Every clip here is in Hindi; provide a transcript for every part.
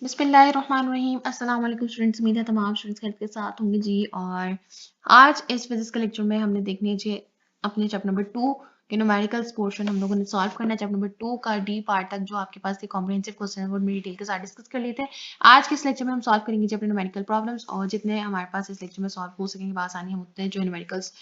बिस्मिल्लाहिर्रहमानिर्रहीम। अस्सलाम वालेकुम स्टूडेंट्स, उम्मीद है तमाम स्टूडेंट्स खैरियत के साथ होंगे जी। और आज इस फिजिक्स के लेक्चर में हमने देखने जी अपने चैप्टर नंबर 2 के न्यूमेरिकल्स पोर्शन हम लोगों ने सॉल्व करना है। चैप्टर नंबर 2 का डी पार्ट तक जो आपके पास थे कॉम्प्रिहेंसिव क्वेश्चन वो डिटेल के साथ डिस्कस कर लिए थे। आज के इस लेक्चर में हम सॉल्व करेंगे जी अपने न्यूमेरिकल प्रॉब्लम्स, और जितने हमारे पास इस लेक्चर में सॉल्व हो सकेंगे आसानी हम उतने जो न्यूमेरिकल्स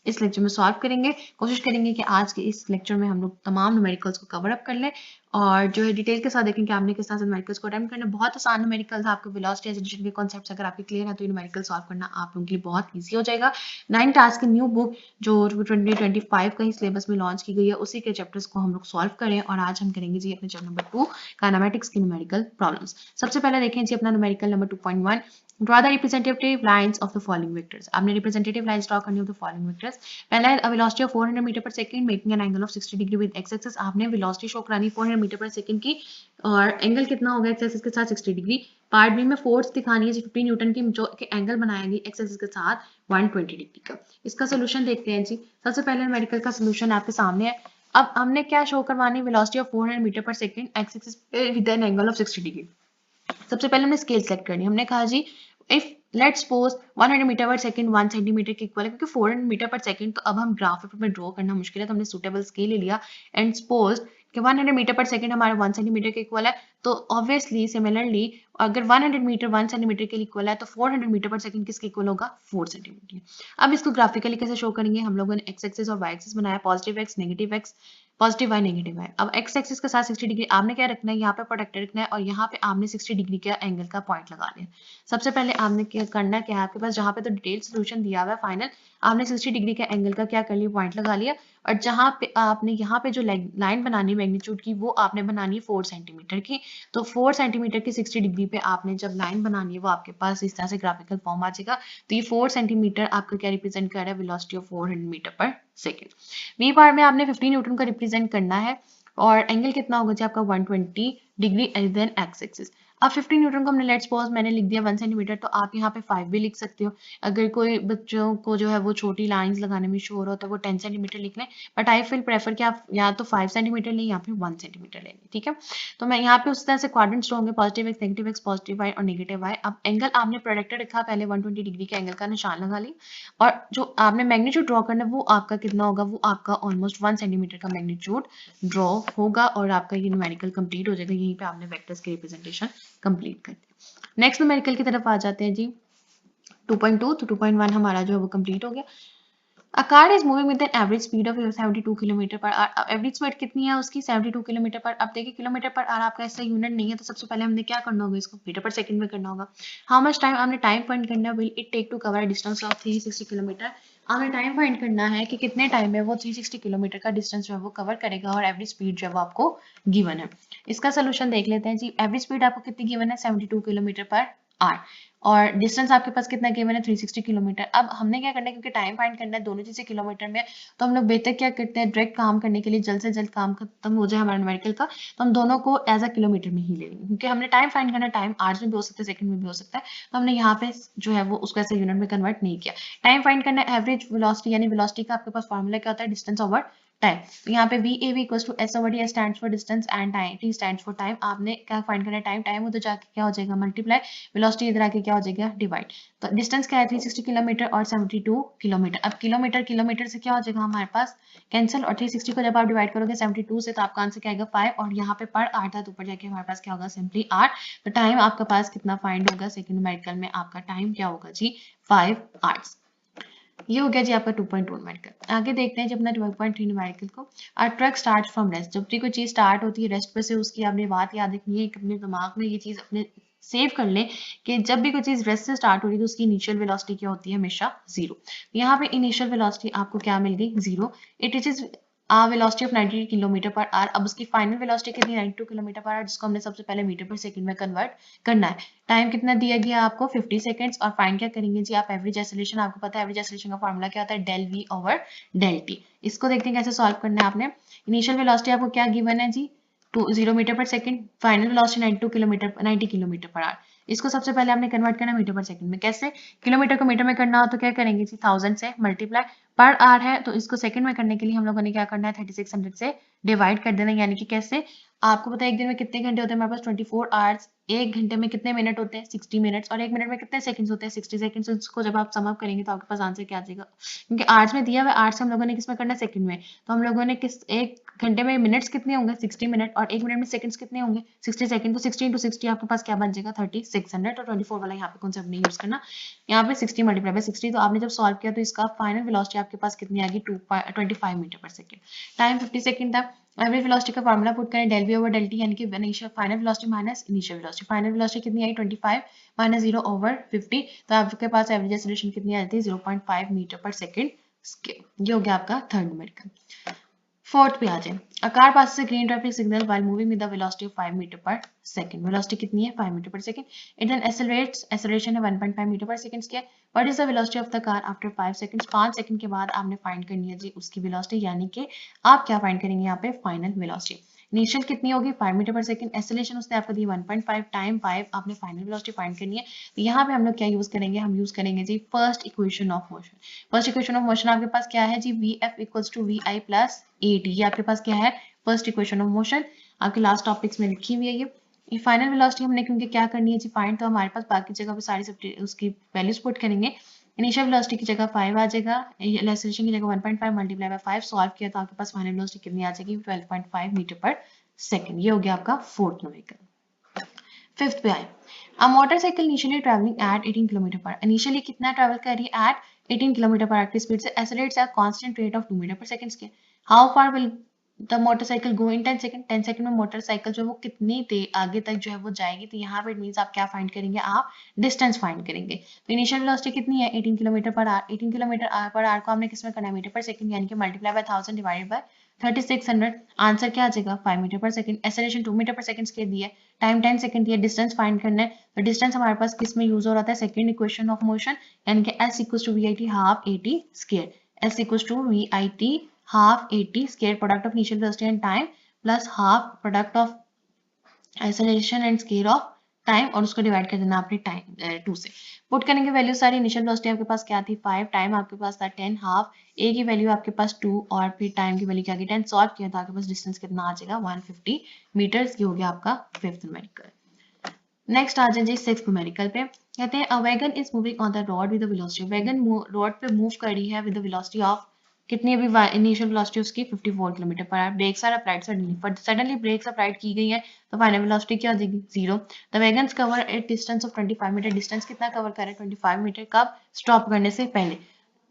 इस लेक्चर में सॉल्व करेंगे। कोशिश करेंगे कि आज के इस लेक्चर में हम लोग तमाम न्यूमेरिकल्स को कवर अप कर लें और जो है डिटेल के साथ देखें कि आपने किस तरह से न्यूमेरिकल्स को अटेम्प्ट करना है। बहुत आसान न्यूमेरिकल्स आपके वेलोसिटी एडिशन के कॉन्सेप्ट्स अगर आपके क्लियर है तो ये न्यूमेरिकल सॉल्व करना आप लोगों के लिए बहुत ईजी हो जाएगा। 9 टास्क की न्यू बुक जो 2025 का ही सिलेबस में लॉन्च की गई है उसी के चैप्टर्स को हम लोग सॉल्व करें, और आज हम करेंगे जी अपने चैप्टर नंबर 2 काइनेमेटिक्स की न्यूमेरिकल प्रॉब्लम्स। सबसे पहले देखें जी अपना numerical number 2.1, draw the representative lines of the following vectors। आपने representative lines draw करनी हो तो following vectors। पहला है velocity of 400 metre per second making an angle of 60 degree with x axis. आपने वेलोसिटी शो करानी 400 मीटर पर सेकंड की और एंगल कितना होगा एक्स एक्सिस के साथ 60 डिग्री। पार्ट बी में फोर्स दिखानी है 50 न्यूटन की जो कि एंगल बनाएंगे एक्स एक्सिस के साथ 120 डिग्री का। इसका सोल्यूशन देखते हैं जी। सबसे पहले मेडिकल का सोल्यूशन आपके सामने है। अब हमने क्या शो करवानी, velocity of 400 metre per second x axis पे with an angle of 60 degree. सबसे पहले हमने स्केल सेलेक्ट करनी। हमने कहा जी if let's suppose 100 metre per second 1 centimetre के इक्वल है, क्योंकि 400 मीटर पर सेकंड तो अब हम ग्राफ पेपर में ड्रॉ करना मुश्किल है तो हमने सुटेबल स्केल ले लिया एंड सपोज कि 100 मीटर पर सेकंड हमारे 1 सेंटीमीटर के इक्वल है, तो ऑब्वियसली सिमिलरली अगर 100 मीटर 1 सेंटीमीटर के इक्वल है तो 400 मीटर पर सेकंड किसके इक्वल होगा, 4 सेंटीमीटर। अब इसको ग्राफिकली कैसे शो करेंगे, हम लोगों ने एक्स एक्सिस और वाई एक्सिस बनाया, positive X negative X, positive Y negative Y. अब एक्स एक्सिस के साथ 60 डिग्री आपने क्या रखना है, यहाँ पे प्रोटेक्टर रखना है और यहाँ पे आपने 60 डिग्री का एंगल का पॉइंट लगा लिया। सबसे पहले आपने क्या करना क्या है, आपके पास जहाँ पे तो डिटेल सोल्यूशन दिया हुआ है फाइनल, आपने 60 डिग्री का एंगल का क्या कर लिया, पॉइंट लगा लिया। और जहाँ पे आपने यहाँ पे जो लाइन बनानी है मैग्नीट्यूड की वो आपने बनानी है 4 सेंटीमीटर की। तो 4 सेंटीमीटर की 60 डिग्री पे आपने जब लाइन बनानी है वो आपके पास इस तरह से ग्राफिकल फॉर्म आ जाएगा। तो ये 4 सेंटीमीटर आपका क्या रिप्रेजेंट कर रहा है, velocity of 400 metre per second. We part में आपने 50 न्यूटन का रिप्रेजेंट करना है और एंगल कितना होगा जी आपका 120 degree as then X axis. अब 50 न्यूटन को हमने लेट्स सपोज मैंने लिख दिया 1 सेंटीमीटर, तो आप यहाँ पे 5 भी लिख सकते हो। अगर कोई बच्चों को जो है वो छोटी लाइंस लगाने में शोर हो तो वो 10 सेंटीमीटर लिख लें, बट आई फील प्रेफर कि आप या तो 5 सेंटीमीटर लें या फिर 1 सेंटीमीटर लें, ठीक है। तो मैं यहाँ पे उस तरह से क्वाड्रेंट्स होंगे, positive X negative X positive Y और नेगेटिव वाई। अब एंगल आपने प्रोडक्टर रखा, पहले 120 डिग्री के एंगल का निशान लगा ली और जो आपने मैग्नीट्यूड ड्रॉ करना है वो आपका कितना होगा, वो आपका ऑलमोस्ट 1 सेंटीमीटर का मैग्नीट्यूड ड्रॉ होगा और आपका ये न्यूमेरिकल कंप्लीट हो जाएगा। यहीं पे आपने वेक्टर्स की रिप्रेजेंटेशन कंप्लीट कर दी। नेक्स्ट न्यूमेरिकल की तरफ आ जाते हैं जी 2.2। तो 2.1 हमारा जो है वो कंप्लीट हो गया। A car is moving with an average speed of 72 kilometre per our. अब एवरेज स्पीड कितनी है उसकी, 72 किलोमीटर पर। अब देखिए किलोमीटर पर आवर आपका ऐसा यूनिट नहीं है, तो सबसे पहले हमने क्या करना होगा, इसको मीटर पर सेकंड में करना होगा। हाउ मच टाइम, हमने टाइम फाइंड करना है, will it take to cover distance of 360 kilometre. हमें टाइम फाइंड करना है कि कितने टाइम में वो 360 किलोमीटर का डिस्टेंस जो है वो कवर करेगा और एवरेज स्पीड जो है वो आपको गिवन है। इसका सोल्यूशन देख लेते हैं जी। एवरेज स्पीड आपको कितनी गिवन है, 72 किलोमीटर पर आवर, और डिस्टेंस आपके पास कितना गिवन है, 360 किलोमीटर। अब हमने क्या करना है, क्योंकि टाइम फाइंड करना है दोनों चीजें किलोमीटर में, तो हम लोग बेहतर क्या करते हैं, डायरेक्ट काम करने के लिए जल्द से जल्द काम खत्म हो जाए हमारा न्यूमेरिकल का, तो हम दोनों को एज अ किलोमीटर में ही ले लेंगे, क्योंकि हमने टाइम फाइंड करना, टाइम आवर्स में भी हो सकता है सेकंड में भी हो सकता है, तो हमने यहाँ पे जो है वो उसको ऐसे यूनिट में कन्वर्ट नहीं किया। टाइम फाइंड करना है एवरेज वेलोसिटी, यानी वेलोसिटी का आपके पास फॉर्मूला क्या होता है, डिस्टेंस ओवर टाइम। तो यहाँ पे VAV equals to S over D, S stands for distance and time, T stands for time. आपने क्या फाइंड करना है, टाइम, टाइम उधर जाके क्या हो जाएगा मल्टीप्लाई, वेलोसिटी इधर आके क्या हो जाएगा डिवाइड। तो डिस्टेंस क्या है 360 किलोमीटर और 72 किलोमीटर। अब किलोमीटर किलोमीटर से क्या हो जाएगा हमारे पास कैंसिल, और 360 को जब आप डिवाइड करोगे 72 से तो आपका आंसर क्या आएगा 5, और यहाँ पे पर आर था तो ऊपर जाके हमारे पास क्या होगा सिंपली आर। तो टाइम आपका पास कितना फाइंड होगा, सेकंड न्यूमेरिकल में आपका टाइम क्या होगा जी 5 आवर्स। ये हो गया जी आपका 2.2 न्यूमेरिकल। आगे देखते हैं जब अपना 2.3 न्यूमेरिकल को। अ ट्रक स्टार्ट फ्रॉम रेस्ट, जब भी कोई चीज स्टार्ट होती है रेस्ट पे से, उसकी आपने बात याद रखनी है, अपने दिमाग में ये चीज अपने सेव कर लें कि जब भी कोई चीज रेस्ट से स्टार्ट हो रही है तो उसकी इनिशियल वेलोसिटी क्या होती है, हमेशा जीरो। यहाँ पे इनिशियल वेलोसिटी आपको क्या मिल गई, zero. It is velocity of 90 kilometre per our. अब उसकी फाइनल वेलोसिटी कितनी, 92 किलोमीटर पर आवर, जिसको हमने सबसे पहले मीटर पर सेकंड में कन्वर्ट करना है। टाइम कितना दिया गया आपको 50 सेकंड्स, और फाइंड क्या करेंगे जी आप एवरेज एक्सेलरेशन। आपको पता है एवरेज एक्सेलरेशन का फॉर्मूला क्या होता है, del V over del T। इसको देखते हैं कैसे सॉल्व करना है आपने। इनिशियल वेलोसिटी आपको क्या गिवन है जी 0 metre per second, final velocity 90 kilometre per our. इसको सबसे पहले आपने कन्वर्ट करना मीटर पर सेकंड में। कैसे, किलोमीटर को मीटर में करना हो तो क्या करेंगे जी 1000 से मल्टीप्लाई, पर आवर है, तो इसको सेकंड में करने के लिए हम लोगों ने क्या करना है, 3600 से डिवाइड कर देना। यानी कि कैसे, आपको पता है एक दिन में कितने घंटे होते हैं हमारे पास, 24 आवर्स। एक घंटे में कितने मिनट होते हैं, 60 मिनट्स, और एक मिनट में कितने सेकंड्स होते हैं, 60 सेकंड्स। इसको जब आप सम अप करेंगे तो आपके पास आंसर क्या आ जाएगा, क्योंकि आवर्स में दिया हुआ है, आवर्स हम लोगों ने किस में करना है, सेकंड में। तो हम लोगों ने किस, एक घंटे में मिनट्स कितने होंगे, 60 मिनट, और एक मिनट में सेकंड्स कितने होंगे, 60 सेकंड। तो 60 × 60 आपके पास क्या बन जाएगा, 3600। और 24 वाला यहाँ पे कॉन्सेप्ट नहीं यूज करना, यहाँ पे 60 मल्टीप्लाई बाय 60। तो आपने जब सॉल्व किया तो इसका फाइनल वेलोसिटी आपके पास कितनी आ गई, 25 metre per second. Time 50 second था। एवरेज वेलोसिटी का फार्मूला पुट करें, del V over del T, यानी कि initial final velocity minus initial velocity. Final velocity कितनी आई, 25 माइनस 0 ओवर 50। तो आपके पास एवरेज एक्सेलरेशन कितनी आ जाती है, 0.5 मीटर पर सेकंड। ये हो गया आपका थर्ड न्यूमेरिकल। फोर्थ पे आ जाए, a car passes a green traffic signal while moving with a velocity of 5 metre per second. Velocity कितनी है, 5 metre per second. It then accelerates, acceleration है 1.5 मीटर पर सेकंड की। What is the velocity of the car after 5 seconds. 5 second के बाद आपने फाइंड करनी है जी उसकी वेलोसिटी, यानी कि आप क्या फाइंड करेंगे यहाँ पे, फाइनल वेलोसिटी। इनिशियल कितनी होगी, 5 मीटर पर सेकंड। एक्सेलरेशन उसने आपको दी 1.5 टाइम 5, आपने फाइनल वेलोसिटी फाइंड करनी है। तो यहाँ पे हम लोग क्या यूज करेंगे, हम यूज करेंगे जी first equation of motion. First equation of motion आपके पास क्या है जी, v F equals to we I plus a t. ये आपके पास क्या है, फर्स्ट इक्वेशन ऑफ मोशन, आपके लास्ट टॉपिक्स में लिखी हुई है ये फाइनल वेलोसिटी हमने क्योंकि क्या करनी है जी फाइंड, तो हमारे पास बाकी जगह पे सारी सब उसकी वैल्यूज पुट करेंगे। इनिशियल वेलोसिटी की जगह 5 आ जाएगा, एक्सेलरेशन की जगह 1.5 मल्टीप्लाई बाय 5, सॉल्व किया तो आपके पास फाइनल वेलोसिटी कितनी आ जाएगी, 12.5 मीटर पर सेकंड। ये हो गया आपका फोर्थ न्यूमेरिकल। फिफ्थ पे आए, a motorcycle initially travelling eight 18 kilometre पर, इनिशियली कितना ट्रैवल कर रही है, एट 18 किलोमीटर पर की स्पीड से, accelerates at constant rate of 2 metre per second के। How far will the motorcycle go in 10 second. 10 second में मोटरसाइकिल जो है वो कितनी देर आगे तक जो है वो जाएगी। तो यहाँ पे इट मींस आप क्या फाइंड करेंगे, आप डिस्टेंस फाइंड करेंगे। तो इनिशियल वेलोसिटी कितनी है, 18 kilometre per our. 18 kilometre per our को हमने किसमें करना है, मीटर पर सेकंड, यानी कि multiply by 1000 divided by 3600। Answer क्या आ जाएगा, 5 metre per second. Acceleration 2 metre per second के दिया है, टाइम 10 सेकंड दिया, डिस्टेंस फाइंड करना है। तो डिस्टेंस हमारे पास किस में यूज हो रहा था, सेकंड इक्वेशन ऑफ मोशन, यानी कि s equals to we I T half A T square. s equals to we I T half A T square, product of initial velocity and time plus half product of acceleration and square of time, और उसको डिवाइड कर देना आपने टाइम 2 से। पुट करेंगे वैल्यू सारी, इनिशियल वेलोसिटी आपके पास क्या थी 5, टाइम आपके पास था 10, हाफ ए की वैल्यू आपके पास 2 और फिर टाइम की वैल्यू क्या की 10, सॉल्व किया तो आपके पास डिस्टेंस कितना आ जाएगा 150 मीटर्स। ये हो गया आपका फिफ्थ न्यूमेरिकल। नेक्स्ट आ जाए जी सिक्स्थ न्यूमेरिकल पे, कहते हैं a wagon is moving on the road with the velocity. Wagon road पे मूव कर रही है विद द वेलोसिटी ऑफ कितनी, अभी इनिशियल वेलोसिटी उसकी 54 kilometre per hour. Brakes are applied suddenly, but suddenly brakes applied की गई है तो फाइनल वेलोसिटी क्या हो जाएगी, 0। The wagons cover a distance of 25 metre. Distance कितना कवर कर रहा है, 25 मीटर, कब, स्टॉप करने से पहले।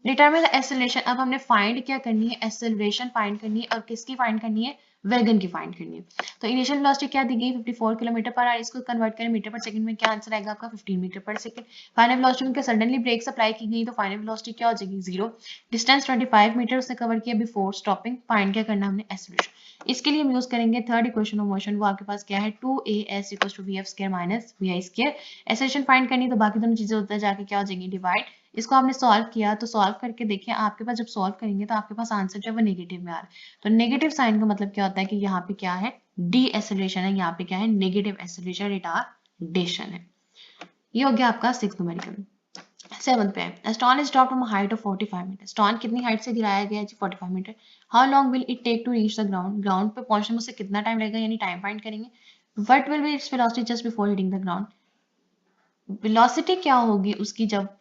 डिटरमिन द एक्सेलरेशन, अब हमने फाइंड क्या करनी है, एक्सेलरेशन फाइंड करनी है, और किसकी फाइंड करनी है, वैगन की फाइंड करनी है। तो इनिशियल वेलोसिटी क्या दी गई, 54 किलोमीटर पर आवर, इसको कन्वर्ट करें मीटर पर सेकंड में, क्या आंसर आएगा आपका 15 metre per second. Final velocity में सडनली ब्रेक अप्लाई की गई तो फाइनल वेलोसिटी क्या हो जाएगी, 0। डिस्टेंस 25 मीटर उसने कवर किया बिफोर स्टॉपिंग, फाइंड क्या करना हमने, एक्सेलरेशन। इसके लिए हम यूज करेंगे थर्ड इक्वेशन ऑफ मोशन, वो आपके पास क्या है, 2as equals to vf square minus vi square. Acceleration find करनी तो बाकी दोनों चीजें होता है जाके क्या हो जाएंगी, डिवाइड। इसको आपने सॉल्व किया तो सॉल्व करके देखिए आपके पास जब सॉल्व करेंगे तो आपके पास आंसर जो है वो नेगेटिव में आ रहा है। तो नेगेटिव साइन का मतलब क्या होता है कि यहाँ पे क्या है, डी एक्सेलरेशन है, यहाँ पे क्या है, नेगेटिव एक्सेलरेशन रिटार्डेशन है। ये हो गया आपका सिक्स्थ न्यूमेरिकल। सेवंथ पे है, stone is dropped from a height of 45 metre. Stone कितनी हाइट से गिराया गया है जी, 45 metre. How long will it take to reach the ground. Ground पे पहुंचने में उससे कितना टाइम लगेगा, यानी टाइम फाइंड करेंगे। What will be its velocity just before hitting the ground. Velocity क्या होगी उसकी जब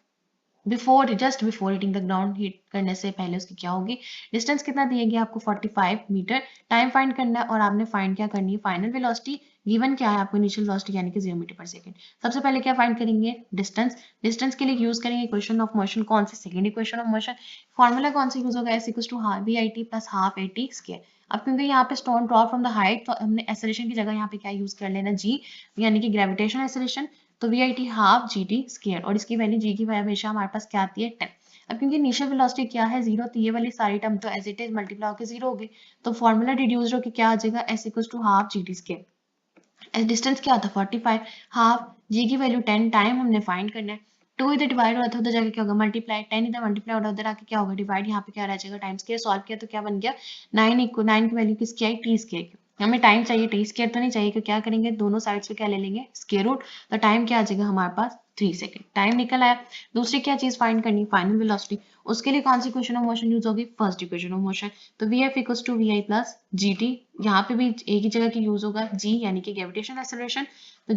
just before hitting the ground, hit करने से पहले उसकी क्या होगी। डिस्टेंस कितना दिएगी आपको 45 मीटर। टाइम फाइंड करना है और आपने फाइंड क्या करनी है, फाइनल वेलोसिटी गिवन क्या है आपको, इनिशियल वेलोसिटी यानी कि 0 मीटर पर सेकंड। सबसे पहले क्या फाइंड करेंगे, डिस्टेंस। डिस्टेंस के लिए यूज करेंगे इक्वेशन ऑफ मोशन, कौन सी, second equation of motion. Formula कौन सा यूज होगा, s equals to half vit plus half at square. अब क्योंकि यहाँ पे stone drop from the height, तो हमने एक्सेलरेशन की जगह यहाँ पे क्या यूज कर लेना, g, यानी कि ग्रेविटेशन एक्सेलरेशन। तो वी आई T half G T square, और इसकी वैल्यू जी की वैल्यू हमेशा हमारे पास क्या आती है, 10। अब क्योंकि इनिशियल वेलोसिटी क्या है, 0, तो ये वाली सारी टर्म तो एज इट इज मल्टीप्लाई होकर 0 हो गई। तो फॉर्मूला डिड्यूस्ड होकर क्या आ जाएगा, S equals to half G T square. Distance क्या था 45, हाफ जी की वैल्यू 10, टाइम हमने फाइंड करना है। 2 इधर डिवाइड हो रहा था, उधर जाके क्या होगा, मल्टीप्लाई। 10 इधर मल्टीप्लाई हो रहा है, उधर आके क्या होगा, डिवाइड। यहाँ पे क्या रह जाएगा, टाइम्स के, सॉल्व किया तो क्या बन गया 9 की वैल्यू किसकी आई, टी स्क्वायर की। हमें टाइम चाहिए, टी स्क्वायर तो नहीं चाहिए, क्योंकि क्या करेंगे दोनों साइड्स पे क्या ले लेंगे स्क्वायर रूट, तो टाइम क्या आ जाएगा हमारे पास 3 सेकंड, टाइम निकल आया। दूसरी क्या चीज फाइंड करनी, फाइनल वेलोसिटी, उसके लिए कौन सी इक्वेशन ऑफ मोशन यूज होगी, फर्स्ट इक्वेशन ऑफ मोशन, तो V F equals to we I plus G T, यहाँ पे भी एक ही जगह की यूज होगा जी यानी कि ग्रेविटेशनल एक्सेलरेशन, तो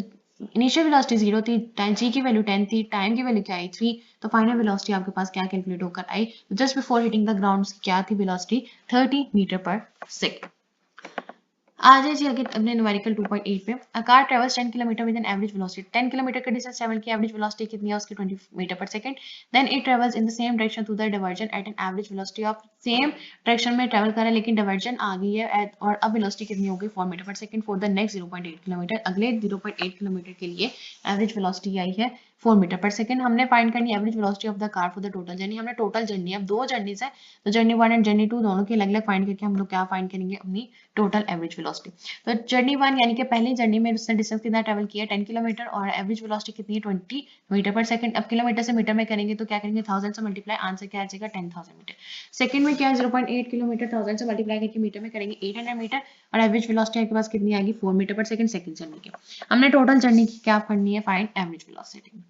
इनिशियल वेलोसिटी 0 थी, जी की वैल्यू 10 थी, टाइम की वैल्यू क्या आई 3, तो फाइनल वेलोसिटी आपके पास क्या कैलकुलेट होकर आई, just before hitting the ground क्या थी वेलोसिटी 30 मीटर पर सेकेंड। आ जाए जी आगे अपने न्यूमेरिकल 2.8 पे, a car travels 10 kilometre with an average velocity, 10 kilometre का डिस्टेंस ट्रेवल की एवरेज वेलोसिटी कितनी है उसकी 20 metre per second, then it travels in the same direction through the diversion at an average velocity of, same direction में ट्रेवल कर रहा है लेकिन डायवर्जन आ गई है और अब वेलोसिटी कितनी होगी 4 metre per second for the next 0.8 kilometre, अगले 0.8 किलोमीटर के लिए एवरेज वेलोसिटी आई है 4 मीटर पर सेकंड। हमने फाइंड करनी average velocity of the car for the total journey, हमने टोटल जर्नी, अब दो जर्नीज है तो जर्नी 1 एंड जर्नी 2 दोनों की अलग अलग फाइंड करके हम लोग क्या फाइंड करेंगे अपनी टोटल एवरेज वेलोसिटी। तो जर्नी 1 यानी कि पहली जर्नी में उसने डिस्टेंस कितना ट्रेवल किया 10 किलोमीटर और एवरेज वेलोसिटी कितनी है 20 मीटर पर सेकंड। अब किलोमीटर से मीटर में करेंगे तो क्या करेंगे 1000 से मल्टीप्लाई, आंसर क्या आ जाएगा 10,000 मीटर। सेकंड में क्या है 0.8 किलोमीटर, 1000 से मल्टीप्लाई करके मीटर में करेंगे 800 मीटर और एवरेज वेलोसिटी आपके पास कितनी आएगी 4 metre per second second journey की। हमने टोटल जर्नी की क्या करनी है find average velocity,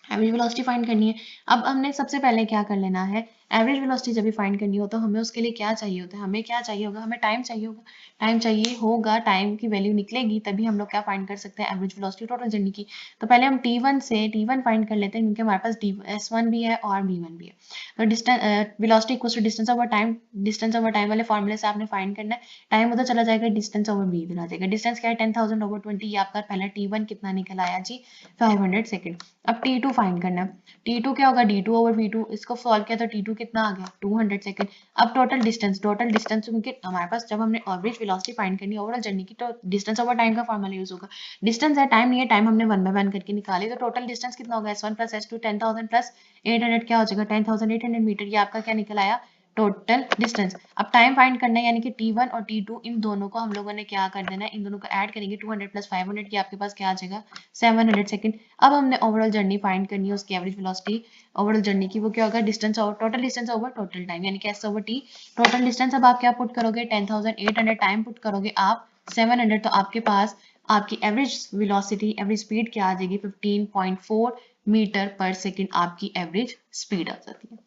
average velocity find करनी है। अब हमने सबसे पहले क्या कर लेना है, एवरेज वेलोसिटी जब भी फाइंड करनी हो तो हमें उसके लिए क्या चाहिए होता है, हमें क्या चाहिए होगा, हमें टाइम चाहिए होगा, टाइम चाहिए होगा, टाइम की वैल्यू निकलेगी तभी हम लोग क्या फाइंड कर सकते हैं एवरेज वेलोसिटी टोटल जर्नी की। तो पहले हम t1 से t1 फाइंड कर लेते हैं क्योंकि हमारे पास s1 भी है और b1 भी है। तो distance velocity equals to distance over time, distance over time वाले फॉर्मूले से आपने फाइंड करना है, टाइम उधर चला जाएगा, डिस्टेंस ओवर b इधर आ जाएगा, डिस्टेंस क्या है 10,000 ओवर 20, ये आपका पहला t1 कितना निकल आया जी 500 सेकंड। अब t2 फाइंड करना है, T2 क्या होगा D2 ओवर V2, इसको सॉल्व किया तो T2 कितना आ गया 200 सेकंड। अब टोटल डिस्टेंस क्योंकि हमारे पास जब हमने एवरेज वेलोसिटी फाइंड करनी है ओवरऑल जर्नी की तो डिस्टेंस ओवर टाइम का फॉर्मूला यूज होगा, डिस्टेंस है टाइम नहीं है, टाइम हमने 1 बाय 1 करके निकाली, तो टोटल डिस्टेंस कितना होगा S1 प्लस S2 10,000 प्लस 800 क्या हो जाएगा 10,800 मीटर, ये आपका क्या निकल आया टोटल डिस्टेंस। अब टाइम फाइंड करना है यानी कि T1 और T2 इन दोनों को हम लोगों ने क्या कर देना है, इन दोनों को ऐड करेंगे 200 प्लस 500 की आपके पास क्या आ जाएगा 700 सेकंड। अब हमने ओवरऑल जर्नी फाइंड करनी है उसकी एवरेज वेलोसिटी ओवरऑल जर्नी की, वो क्या होगा distance over total distance over total time यानी कि S over T, total distance अब आप क्या पुट करोगे 10,800, टाइम पुट करोगे आप 700, तो आपके पास आपकी एवरेज वेलोसिटी एवरेज स्पीड क्या आ जाएगी 15.4 मीटर पर सेकंड आपकी एवरेज स्पीड आ जाती है।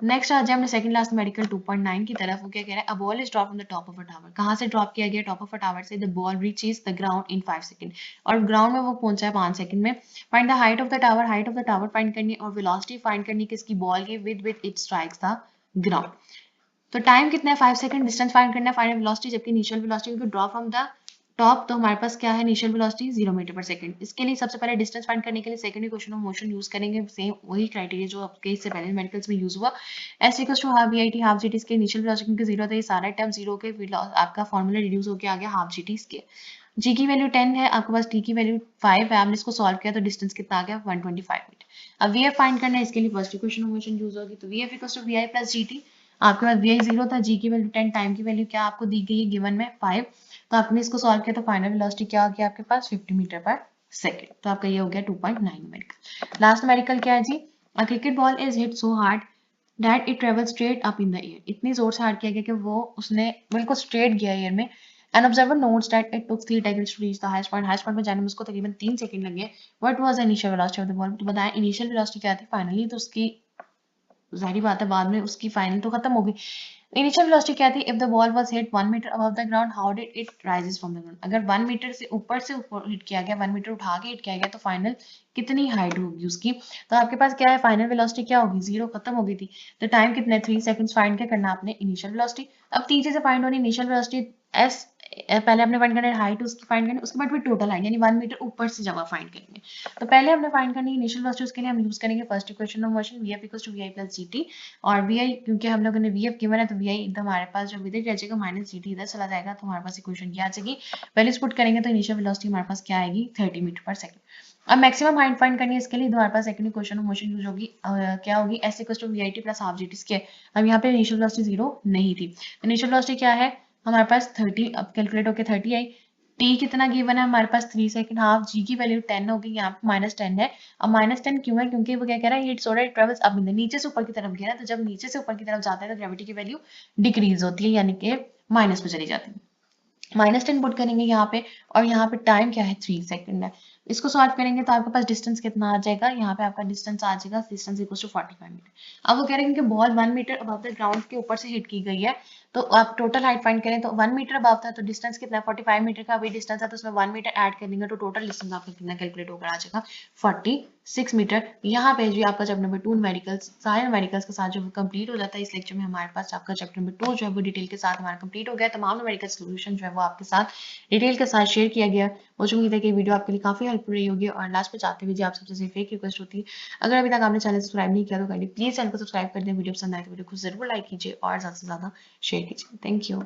नेक्स्ट आ जाए हमने सेकंड लास्ट मेडिकल 2.9 की तरफ, वो क्या कह रहा है a ball is drop from the top of a tower, कहां से ड्रॉप किया गया टॉप ऑफ अ टावर से, the ball reaches the ground in 5 second, और ग्राउंड में वो पहुंचा है 5 सेकंड में। Find the height of the tower, height of the tower find करनी है और वेलोसिटी फाइंड करनी है किसकी बॉल की with it strikes the ground. तो टाइम कितना है 5 सेकंड, डिस्टेंस फाइंड करना है, फाइंड वेलोसिटी, जबकि इनिशियल वेलोसिटी क्योंकि ड्रॉप फ्रॉम द टॉप तो हमारे पास क्या है initial velocity 0 metre per second. इसके लिए सबसे पहले डिस्टेंस फाइंड करने के लिए second equation of motion use करेंगे, सेम वही क्राइटेरिया जो आपके इससे पहले मेडिकल्स में यूज हुआ, s equals to half VIT half GT, इसके इनिशियल वेलोसिटी क्योंकि 0 था ये सारा टर्म 0 के आपका फॉर्मूला रिड्यूस होकर आ गया हाफ जीटी इसके। जी की वैल्यू 10 है, आपके पास टी की वैल्यू 5 है, आपने इसको सॉल्व किया तो डिस्टेंस कितना आ गया 125 मीटर। अब वी एफ फाइंड करना है, इसके लिए first equation of motion use होगी, तो V F equals to we I plus G T, आपके पास वी आई 0 था, जी की वैल्यू 10, टाइम की वैल्यू क्या आपको दी गई है गिवन में 5, तो आपने इसको सॉल्व किया तो फाइनल वेलोसिटी क्या आ गया आपके पास 50 मीटर पर सेकंड, तो आपका ये हो गया 2.9 न्यूमेरिकल। लास्ट न्यूमेरिकल क्या है जी, a cricket ball is hit so hard that it travel straight up in the air, इतनी जोर से हार्ड किया गया कि वो उसने बिल्कुल स्ट्रेट गया एयर में। An observer notes that it took 3 seconds to reach the highest point में जाने में उसको तकरीबन 3 सेकंड लगे। What was the initial velocity of the ball, तो बताएं इनिशियल वेलोसिटी क्या थी फाइनली, तो उसकी जाहिर बात है बाद में उसकी फाइनल तो खत्म हो गई। इनिशियल वेलोसिटी क्या थी, if the ball was hit 1 metre above the ground how did it rises from the ground, अगर 1 मीटर से ऊपर हिट किया गया 1 मीटर उठा के हिट किया गया तो फाइनल कितनी हाइट होगी उसकी, तो आपके पास क्या है फाइनल वेलोसिटी क्या होगी 0 खत्म हो गई थी। तो टाइम कितने 3 सेकंड्स फाइंड क्या करना आपने इनिशियल वेलोसिटी। अब तीन चीजें फाइंड होनी, इनिशियल वेलोसिटी एस पहले हमने फाइंड करना है हाइट उसकी फाइंड करनी, उसके बाद फिर टोटल हाइट यानी 1 मीटर ऊपर से जगह फाइंड करेंगे। तो पहले हमने फाइंड करनी है इनिशियल वेलोसिटी, उसके लिए हम यूज करेंगे first equation of motion V F equals to we I plus G T, और वी आई क्योंकि हम लोगों ने वी एफ गिवन है तो वी आई एकदम हमारे पास जब इधर रह जाएगा माइनस जी टी इधर चला जाएगा तो हमारे पास इक्वेशन क्या आ जाएगी, वैल्यूज पुट करेंगे तो इनिशियल वेलोसिटी हमारे पास क्या आएगी 30 मीटर पर सेकंड। अब मैक्सिमम हाइट फाइंड करनी है, इसके लिए हमारे पास second equation of motion use होगी, क्या होगी s equals to we I t plus half G T square. अब यहाँ पे इनिशियल वेलोसिटी 0 नहीं थी, इनिशियल वेलोसिटी क्या है हमारे पास 30, अब कैलकुलेट होकर 30 आई, टी कितना गिवन है हमारे पास 3 सेकंड, हाफ जी की वैल्यू 10 होगी, यहाँ पे -10 है। अब -10 क्यों है, क्योंकि वो क्या कह रहा है it so that travels up in the, नीचे से ऊपर की तरफ गया, तो जब नीचे से ऊपर की तरफ जाता है तो ग्रेविटी की वैल्यू डिक्रीज होती है यानी कि माइनस पे चली जाती है। -10 पुट करेंगे यहाँ पे और यहाँ पे टाइम क्या है 3 सेकंड है। इसको सॉल्व करेंगे तो आपके पास डिस्टेंस कितना आ जाएगा, यहाँ पे आपका डिस्टेंस आ जाएगा डिस्टेंस इक्वल्स टू 45 मीटर। अब वो कह रहे हैं कि ball 1 metre above the ground के ऊपर से हिट की गई है, तो आप टोटल हाइट फाइंड करें तो 1 मीटर अबव था तो डिस्टेंस कितना है 45 मीटर का अभी डिस्टेंस है, तो उसमें 1 मीटर ऐड कर देंगे तो टोटल डिस्टेंस आपका कितना कैलकुलेट होकर आ जाएगा 46 मीटर। यहाँ पे जी आपका चैप्टर नंबर 2 न्यूमेरिकल्स सारे न्यूमेरिकल्स के साथ जो कंप्लीट हो जाता है। इस लेक्चर में हमारे पास आपका चैप्टर नंबर 2 जो है वो डिटेल के साथ हमारा कंप्लीट हो गया। तमाम न्यूमेरिकल सॉल्यूशन जो है वो आपके साथ डिटेल के साथ शेयर किया गया। मुझे उम्मीद है कि वीडियो आपके लिए काफ़ी हेल्पफुल रही होगी और लास्ट में चाहते हुए जी आप सबसे सिर्फ एक रिक्वेस्ट होती है, अगर अभी तक आपने चैनल सब्सक्राइब नहीं किया तो काइंडली प्लीज़ चैनल को सब्सक्राइब कर दें। वीडियो पसंद आए तो वीडियो को जरूर लाइक कीजिए और ज़्यादा से ज़्यादा शेयर कीजिए। Thank you.